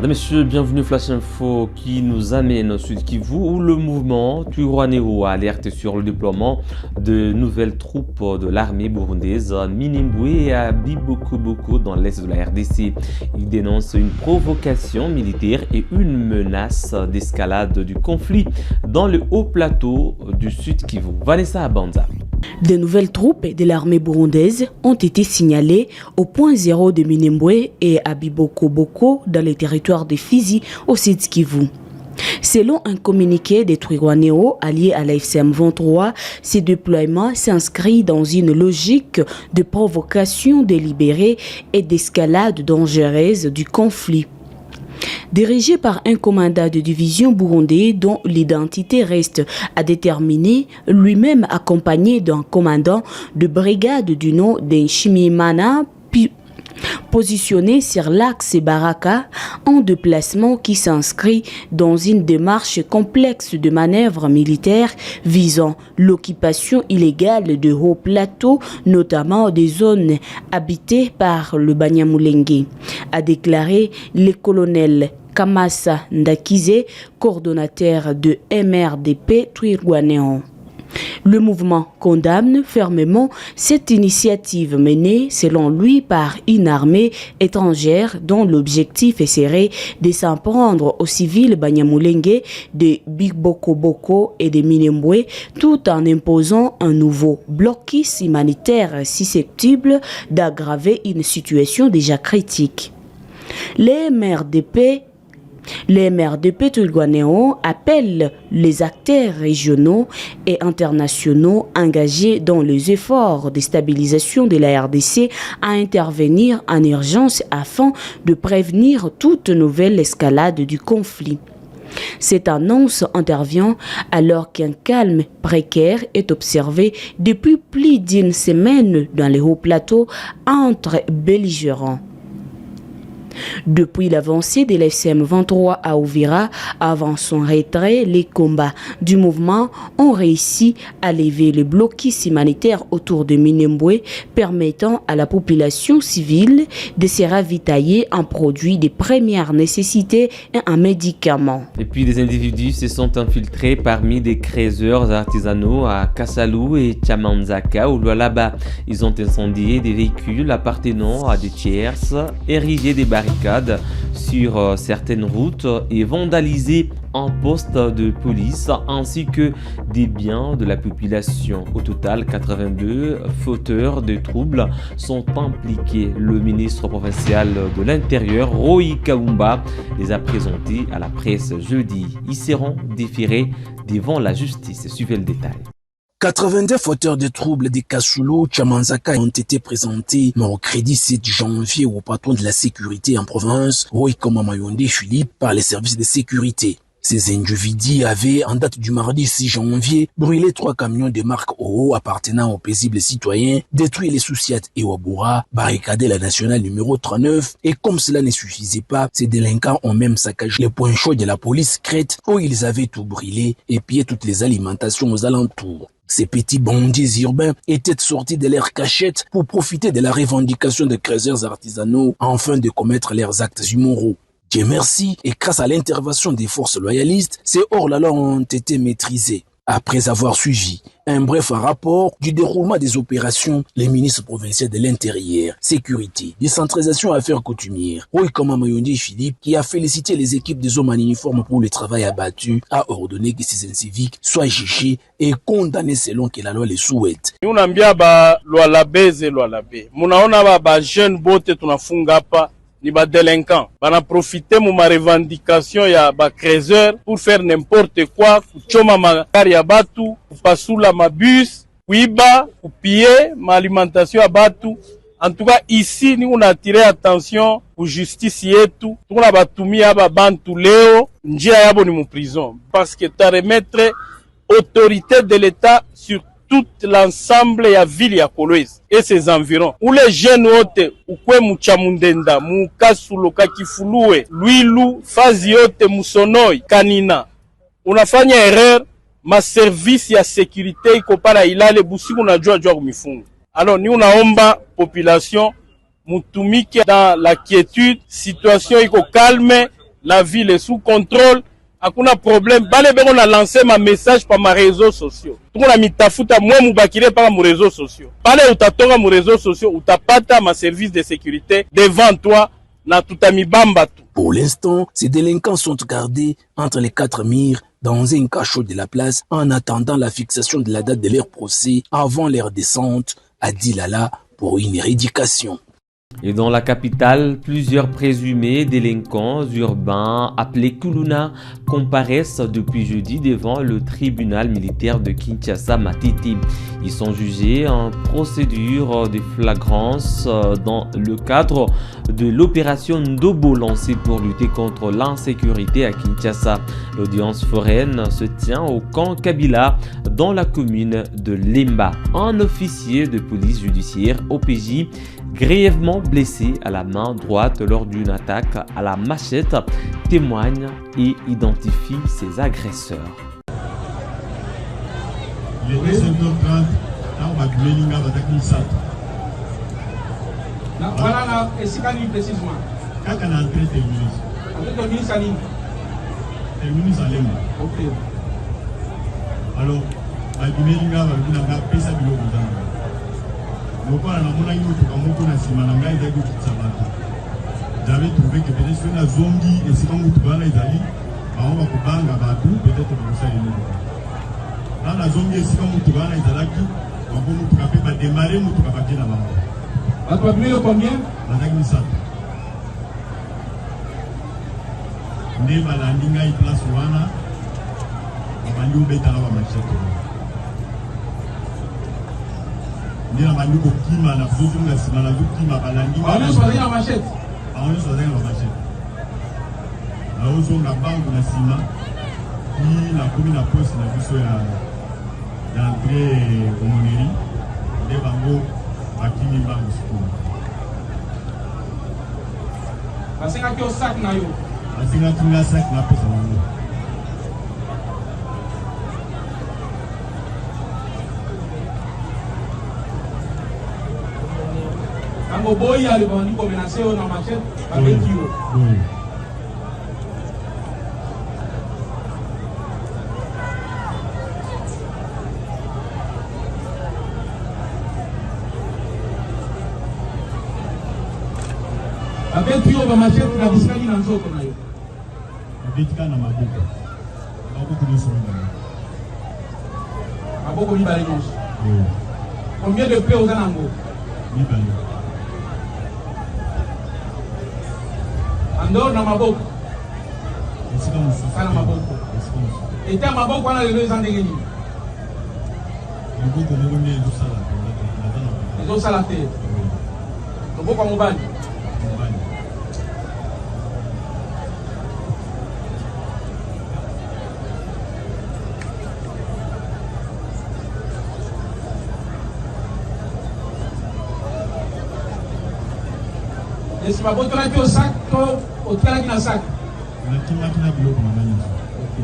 Mesdames, Messieurs, bienvenue à Flash Info qui nous amène au Sud Kivu où le mouvement Twirwaneho alerte sur le déploiement de nouvelles troupes de l'armée burundaise Minembwe et à Bibokoboko dans l'est de la RDC. Il dénonce une provocation militaire et une menace d'escalade du conflit dans le haut plateau du Sud Kivu. Vanessa Abanza. De nouvelles troupes de l'armée burundaise ont été signalées au point zéro de Minembwe et à Bibokoboko dans les territoires de Fizi au Sud Kivu. Selon un communiqué des Twirwaneho alliés à la FCM 23, ces déploiements s'inscrivent dans une logique de provocation délibérée et d'escalade dangereuse du conflit. Dirigé par un commandant de division burundais dont l'identité reste à déterminer, lui-même accompagné d'un commandant de brigade du nom d'Enshimimana, positionné sur l'axe Baraka, en déplacement qui s'inscrit dans une démarche complexe de manœuvres militaires visant l'occupation illégale de hauts plateaux, notamment des zones habitées par le Banyamulenge, a déclaré le colonel Kamasa Ndakize, coordonnateur de MRDP Twirwaneho. Le mouvement condamne fermement cette initiative menée, selon lui, par une armée étrangère dont l'objectif serait de s'en prendre aux civils Banyamulenge, de Bibokoboko et de Minembwe, tout en imposant un nouveau blocus humanitaire susceptible d'aggraver une situation déjà critique. Les MRDP Twirwaneho appellent les acteurs régionaux et internationaux engagés dans les efforts de stabilisation de la RDC à intervenir en urgence afin de prévenir toute nouvelle escalade du conflit. Cette annonce intervient alors qu'un calme précaire est observé depuis plus d'une semaine dans les hauts plateaux entre belligérants. Depuis l'avancée de l'FCM 23 à Uvira, avant son retrait, les combats du mouvement ont réussi à lever le blocus humanitaire autour de Minembwe, permettant à la population civile de se ravitailler en produits de première nécessité et en médicaments. Et puis des individus se sont infiltrés parmi des creuseurs artisanaux à Kassalou et Chamanzaka au Lualaba. Ils ont incendié des véhicules appartenant à des tierces, érigé des barricades sur certaines routes et vandalisé un poste de police ainsi que des biens de la population. Au total, 82 fauteurs de troubles sont impliqués. Le ministre provincial de l'Intérieur, Roy Kaumba, les a présentés à la presse jeudi. Ils seront déférés devant la justice. Suivez le détail. 82 fauteurs de troubles de Kassoulou, Chamanzaka ont été présentés mercredi 7 janvier au patron de la sécurité en province, Roy Mayonde Philippe, par les services de sécurité. Ces individus avaient, en date du mardi 6 janvier, brûlé 3 camions de marque Oro appartenant aux paisibles citoyens, détruit les Souciat et Wabura, barricadé la nationale numéro 39, et comme cela ne suffisait pas, ces délinquants ont même saccagé les points chauds de la police Crète où ils avaient tout brûlé et pillé toutes les alimentations aux alentours. Ces petits bandits urbains étaient sortis de leur cachette pour profiter de la revendication des creuseurs artisanaux afin de commettre leurs actes immoraux. Dieu merci, et grâce à l'intervention des forces loyalistes, ces hors-la-loi ont été maîtrisés. Après avoir suivi un bref rapport du déroulement des opérations, les ministres provinciaux de l'Intérieur, Sécurité, Décentralisation et Affaires coutumières, Roy Mayonde Philippe, qui a félicité les équipes des hommes en uniforme pour le travail abattu, a ordonné que ces civiques soient jugés et condamnés selon que la loi les souhaite. Unambia ba loi labeze loi labe. Munaona ba jeune bote tunafunga hapa ni ba délinquants. Bana profiter mu ma revendication ya ba creuseur pour faire n'importe quoi, kuchoma magari ya batu, kupasula mabus, kuiba, kupiller ma alimentation ya batu. En tout cas, ici, nous on a attiré attention pour justice yetu. Tuna batumia aba bantu leo, njia yabo ni mu prison. Parce que ta remettre autorité de l'État sur tout l'ensemble ya ville ya Kolwezi et ses environs. Où les jeunes wote, ukwe Muchamundenda, Mukasulo, Kakifuluwe, Luilu, fazi yote Musonoi, Kanina. Unafanya erreur, ma service ya sécurité iko para ilale busiku unajua kumifunga. Alors ni unaomba population mutumike dans la quiétude, situation iko calme la ville est sous contrôle. Hakuna problème. Bale on a lancé ma message par ma réseaux sociaux. Tout a mis tafuta moi mubakire par mes réseaux sociaux. Bale utatonga mes réseaux sociaux, utapata ma service de sécurité devant toi na tutami bamba tout. Pour l'instant, ces délinquants sont gardés entre les 4 murs dans un cachot de la place en attendant la fixation de la date de leur procès avant leur descente à Dilala pour une érédication. Et dans la capitale, plusieurs présumés délinquants urbains appelés Kuluna comparaissent depuis jeudi devant le tribunal militaire de Kinshasa Matiti. Ils sont jugés en procédure de flagrance dans le cadre de l'opération Ndobo lancée pour lutter contre l'insécurité à Kinshasa. L'audience foraine se tient au camp Kabila dans la commune de Lemba. Un officier de police judiciaire OPJ grièvement blessé à la main droite lors d'une attaque à la machette témoigne et identifie ses agresseurs. Il est 17h30, voilà, et c'est quand précisément. Quand on a entré, terminé. Terminé Salem. Ok. Alors, j'avais trouvé que peut-être sur la zombie et si quand vous trouvez les alliés, on va peut-être dans la zombie et si quand vous trouvez les alliés, on va nous frapper par démarrer, nous frapper là-bas. La première combien? La dernière ça. Ne va landinga i place wana, on va nous mettre à la machette. Ni la manu kokima na fuzunga sima na kokima balandi ba on soit dans la machette on soit dans la machette la ozo na banque na sima ni la commune na poste na biso ya d'entrée omoneri de bango bakini ba musko basenga ki o sac na yo basenga ki na sac na pesa bango Quand boy a le bandit comme menacé on a machette avec Kiro. Avec Kiro va machette na biskani na nzoko na yo. Abitika na maboko. Maboko ni songa. Maboko ni bale nyonso. Combien de paix aux anango? Ni bale. Andor na maboko. Kana maboko. Eta maboko wana lelo ezande ngeni. Maboko mo ngeni ezosala. Ezosala te. Maboko mobali. Mobali. Et si maboko na au sac au tala kina sac. Na kima kina biloko na nani. OK.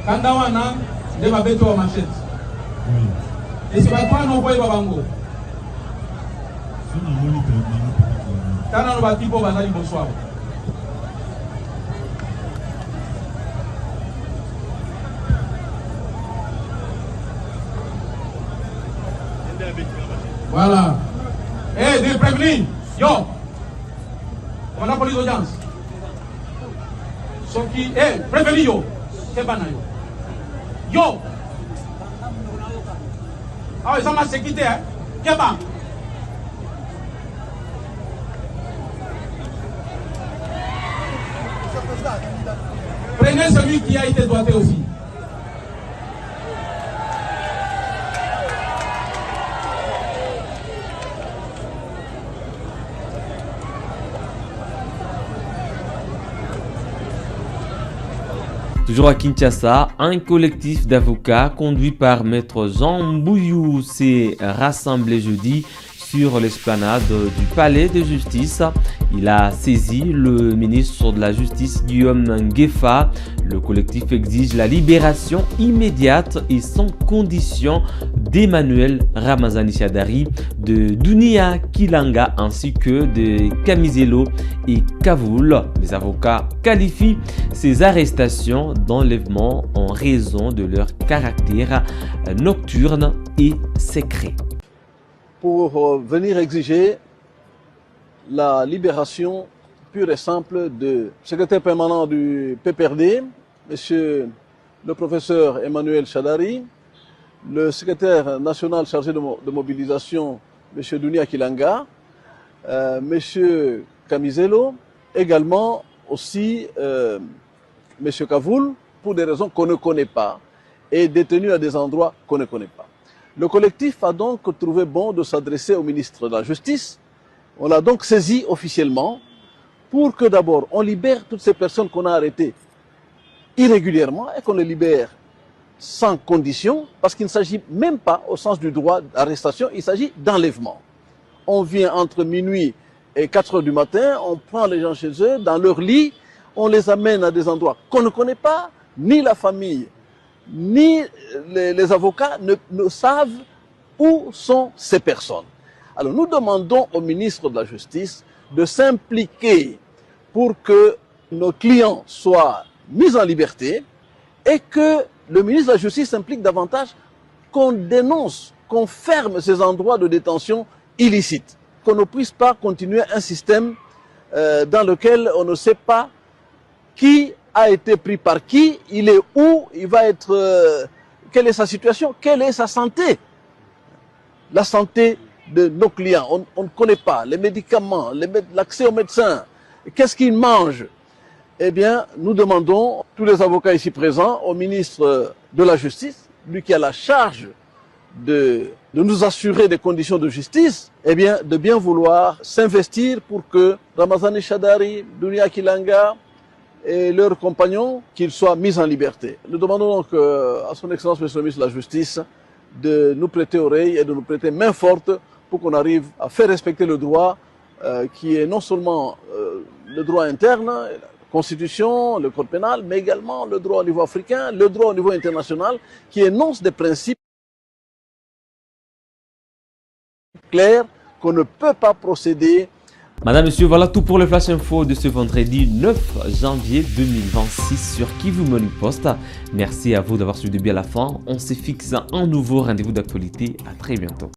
Kanda wana de mabeto wa machette. Oui. Et si batwa no boy babango. Sona moni pe bango. Kana no batipo bazali bonsoir. Voilà. Eh, de prévenir. Yo. On a police d'audience. Sauf qui est prévenu yo. C'est pas yo. Yo. Ah, ils ont ma sécurité, hein. Qu'est-ce que prenez celui qui a été doigté aussi. Toujours à Kinshasa, un collectif d'avocats conduit par maître Jean Bouyou s'est rassemblé jeudi sur l'esplanade du palais de justice. Il a saisi le ministre de la Justice Guillaume Nguefa. Le collectif exige la libération immédiate et sans condition d'Emmanuel Ramazani Shadari, de Dunia Kilanga ainsi que de Kamizelo et Kavoul. Les avocats qualifient ces arrestations d'enlèvement en raison de leur caractère nocturne et secret. Pour venir exiger la libération pure et simple du secrétaire permanent du PPRD, monsieur le professeur Emmanuel Shadari, le secrétaire national chargé de mobilisation, monsieur Dunia Kilanga, monsieur Kamizelo, également aussi monsieur Kavoul, pour des raisons qu'on ne connaît pas, et détenus à des endroits qu'on ne connaît pas. Le collectif a donc trouvé bon de s'adresser au ministre de la Justice. On l'a donc saisi officiellement pour que d'abord on libère toutes ces personnes qu'on a arrêtées irrégulièrement et qu'on les libère sans condition, parce qu'il ne s'agit même pas au sens du droit d'arrestation, il s'agit d'enlèvement. On vient entre minuit et 4 heures du matin, on prend les gens chez eux, dans leur lit, on les amène à des endroits qu'on ne connaît pas, ni la famille, ni les avocats ne savent où sont ces personnes. Alors nous demandons au ministre de la Justice de s'impliquer pour que nos clients soient mis en liberté et que le ministre de la Justice s'implique davantage, qu'on dénonce, qu'on ferme ces endroits de détention illicites, qu'on ne puisse pas continuer un système dans lequel on ne sait pas qui a été pris par qui, il est où, il va être, quelle est sa situation, quelle est sa santé. La santé de nos clients, on ne connaît pas, les médicaments, l'accès aux médecins, qu'est-ce qu'ils mangent. Eh bien, nous demandons, tous les avocats ici présents, au ministre de la Justice, lui qui a la charge de nous assurer des conditions de justice, eh bien, de bien vouloir s'investir pour que Ramazani Shadari, Dunia Kilanga et leurs compagnons, qu'ils soient mis en liberté. Nous demandons donc à son Excellence, Monsieur le ministre de la Justice, de nous prêter oreille et de nous prêter main forte pour qu'on arrive à faire respecter le droit qui est non seulement le droit interne, la Constitution, le Code pénal, mais également le droit au niveau africain, le droit au niveau international, qui énonce des principes clairs qu'on ne peut pas procéder. Madame, Monsieur, voilà tout pour le Flash Info de ce vendredi 9 janvier 2026 sur Kivu Morning Post. Merci à vous d'avoir suivi de bien à la fin. On se fixe un nouveau rendez-vous d'actualité. À très bientôt.